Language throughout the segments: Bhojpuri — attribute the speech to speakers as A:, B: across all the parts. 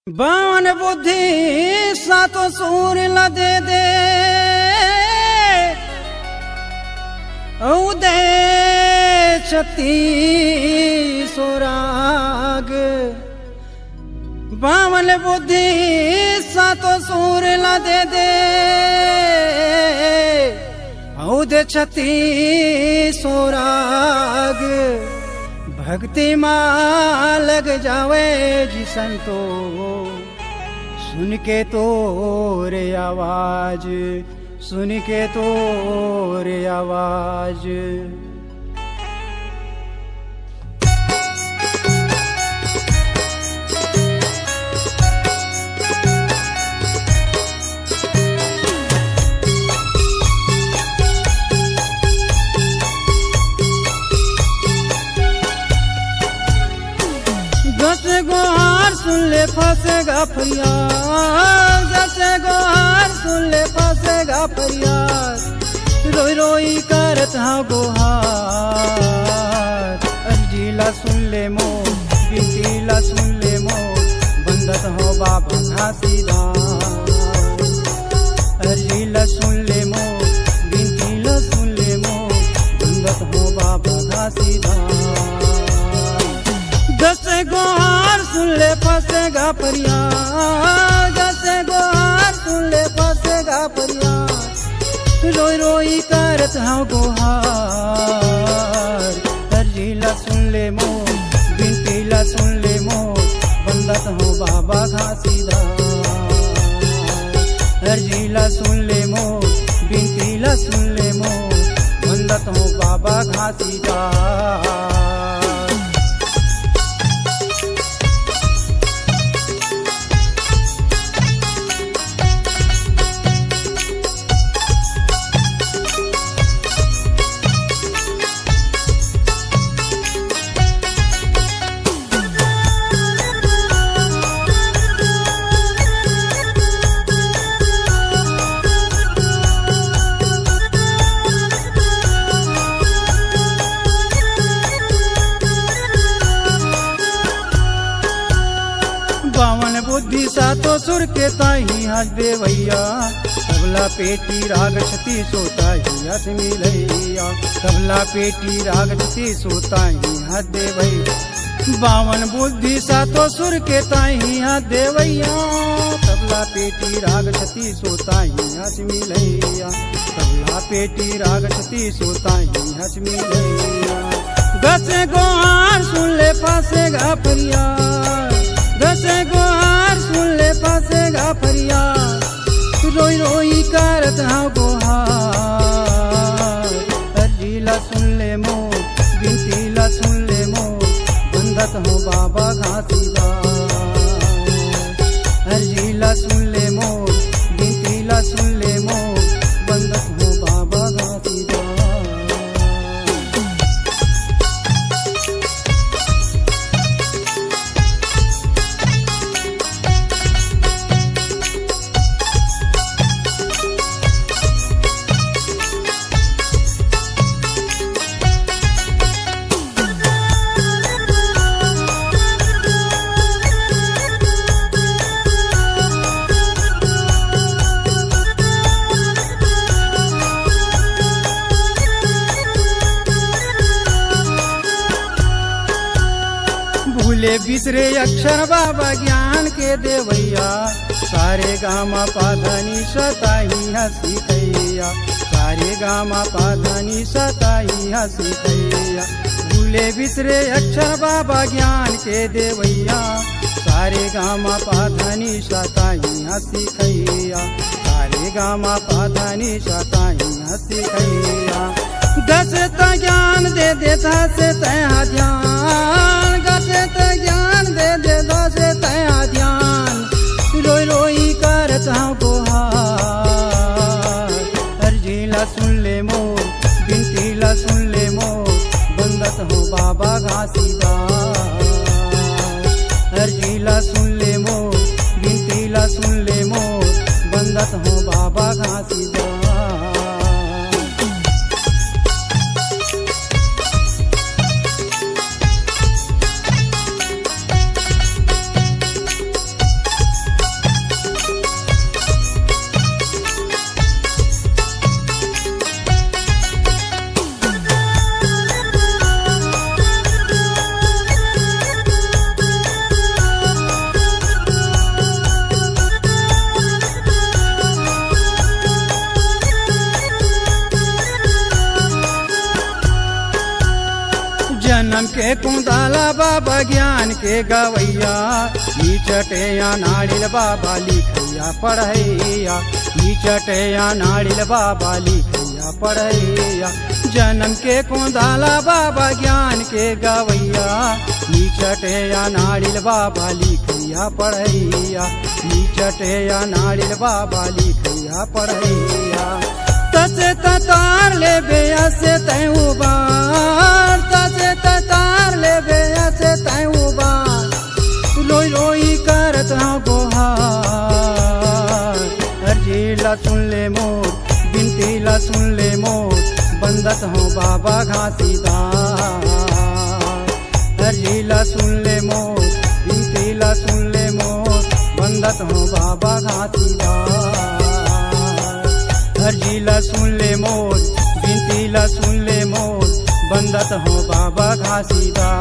A: बाण बुद्धि सातो सूर ल दे दे उदय छती सोराग। बावन बुद्धि सातो सूर ल दे दे उदय छती सोराग। भक्ति मां लग जावे जी संतो सुन के तोरे आवाज, सुन के तोरे आवाज। जैसे गोहार सुन ले फंसेगा फरियाद, जैसे गोहार सुन ले फंसेगा फरियाद। रोई रोई करत हाँ गोहार, अर्जीला सुन ले मोर, बिनतीला सुन ले मोर, बंदत हो बाबा घासीदार। अर्जीला सुन ले मोर, बिनतीला सुन ले मोर, बंदत हो बाबा घासीदार। जैसे गोहार सुन ले फंसेगा फरियाद, जैसे गोहार सुन ले फंसेगा फरियाद। रोई रोई करत हाँ गोहार, अर्जीला सुन ले मोर, बिनतीला सुन ले मोर, बंदत हो बाबा घासीदार। अर्जीला सुन ले मोर, बिनतीला सुन ले मोर, बंदत हो बाबा घासीदार। बावन बुद्धि सातो सुर के ताही हाथ देवैया। तबला पेटी राग छती सोता ही हाथ मिलैया, तबला पेटी राग छती सोता ही हाथ देवैया। बावन बुद्धि सातो सुर के ताही हाथ देवैया। तबला पेटी राग छती सोता ही हाथ मिलैया, तबला पेटी राग छती सोता ही हाथ मिलैया। गसे गोहार सुन ले फंसेगा फरियाद, गसे गोहार सुन ले फंसेगा फरियाद। रोई रोई करत हाँ गोहार, अर्जीला सुन ले मोर, बिनतीला सुन ले मोर, बंदत हो बाबा घासीदार। अर्जीला सुन ले मोर, बिनतीला सुन ले मोर, बंदत हो बाबा घासीदार। भूले बिसरे अक्षर बाबा ज्ञान के देवैया। सारे गामा पाधानी सताही हसी कैया, सारे गामा पाधानी सताही हसी कैया। भूले बिसरे अक्षर बाबा ज्ञान के देवैया। सारे गामा पाधानी सताही हसी कैया, सारे गामा पाधानी सताही हसी कैया। गसे त ज्ञान दे देता से तया ध्यान, गसे त ज्ञान दे देता से तया ध्यान। रोई रोई करत हाँ गोहार, अर्जीला सुन ले मोर, बिनतीला सुन ले मोर, बंदत हो बाबा घासीदार। अर्जीला सुन ले मोर, बिनतीला सुन ले मोर, बंदत हो बाबा घासीदार। के कुंदाला बाबा ज्ञान के गवैया, नीचटे या नाड़िल बाबा लिखैया पढ़ैया, नीचटे या नाड़िल बाबा लिखैया पढ़ैया। जन्म के कुंदाला बाबा ज्ञान के गवैया, नीचटे या नाड़िल बाबा लिखैया पढ़ैया, नीचटे या नाड़िल बाबा लिखैया पढ़ैया। तसे ततार ले बेया से तय उबार, तसे ततार ले बेया से तय उबार, रोई रोई करत हूँ गोहार। अर्जी ला सुन ले मोर, बिनती ला सुन ले मोर, बंदत हूँ बाबा घासीदार। अर्जी ला सुन ले मोर, बिनती ला सुन ले मोर, बंदत हूँ बाबा घासीदार। अर्जी ला सुन ले मोर, बिनती ला सुन ले मोर, बंदत हूँ बाबा घासीदार।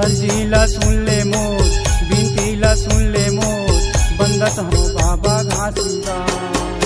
A: अर्जी ला सुन ले मोर, बिनती ला सुन ले मोर, बंदत हूँ बाबा घासीदार।